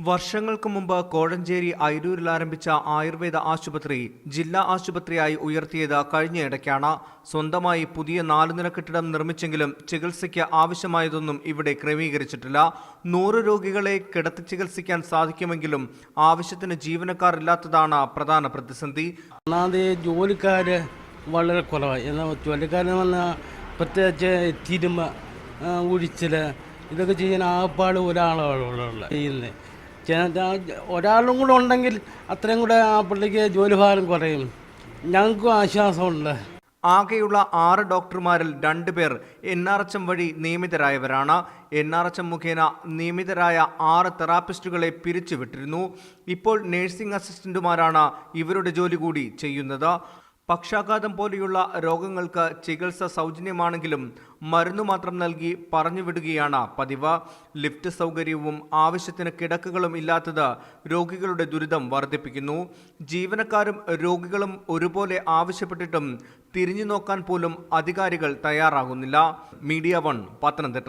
വർഷങ്ങൾക്ക് മുമ്പ് കോഴഞ്ചേരി ഐരൂരിൽ ആരംഭിച്ച ആയുർവേദ ആശുപത്രി ജില്ലാ ആശുപത്രിയായി ഉയർത്തിയത് കഴിഞ്ഞയിടയ്ക്കാണ്. സ്വന്തമായി പുതിയ 4 നില കെട്ടിടം നിർമ്മിച്ചെങ്കിലും ചികിത്സയ്ക്ക് ആവശ്യമായതൊന്നും ഇവിടെ ക്രമീകരിച്ചിട്ടില്ല. 100 രോഗികളെ കിടത്തി ചികിത്സിക്കാൻ സാധിക്കുമെങ്കിലും ആവശ്യത്തിന് ജീവനക്കാർ ഇല്ലാത്തതാണ് പ്രധാന പ്രതിസന്ധി. ജോലിക്കാര് വളരെ കുറവായി. ജോലിക്കാരെന്ന് പറഞ്ഞാൽ പ്രത്യേകിച്ച് തിരുമ, ഉഴിച്ചിൽ ഇതൊക്കെ ചെയ്യാൻ ആപ്പാട് ഒരാളുള്ള ചെയ്യുന്നത്. ഒരാളും കൂടെ ഉണ്ടെങ്കിൽ അത്രയും കൂടെ ആ പുള്ളിക്ക് ജോലിഭാരം കുറയും, ഞങ്ങൾക്കും ആശ്വാസമുണ്ട്. ആകെയുള്ള 6 ഡോക്ടർമാരിൽ 2 പേർ NRHM വഴി നിയമിതരായവരാണ്. NRHM മുഖേന നിയമിതരായ 6 തെറാപ്പിസ്റ്റുകളെ പിരിച്ചുവിട്ടിരുന്നു. ഇപ്പോൾ നഴ്സിംഗ് അസിസ്റ്റന്റുമാരാണ് ഇവരുടെ ജോലി കൂടി ചെയ്യുന്നത്. പക്ഷാഘാതം പോലെയുള്ള രോഗങ്ങൾക്ക് ചികിത്സ സൗജന്യമാണെങ്കിലും മരുന്നു മാത്രം നൽകി പറഞ്ഞുവിടുകയാണ് പതിവ്. ലിഫ്റ്റ് സൗകര്യവും ആവശ്യത്തിന് കിടക്കകളും ഇല്ലാത്തത് രോഗികളുടെ ദുരിതം വർദ്ധിപ്പിക്കുന്നു. ജീവനക്കാരും രോഗികളും ഒരുപോലെ ആവശ്യപ്പെട്ടിട്ടും തിരിഞ്ഞു നോക്കാൻ പോലും അധികാരികൾ തയ്യാറാകുന്നില്ല. മീഡിയ 1 പത്തനംതിട്ട.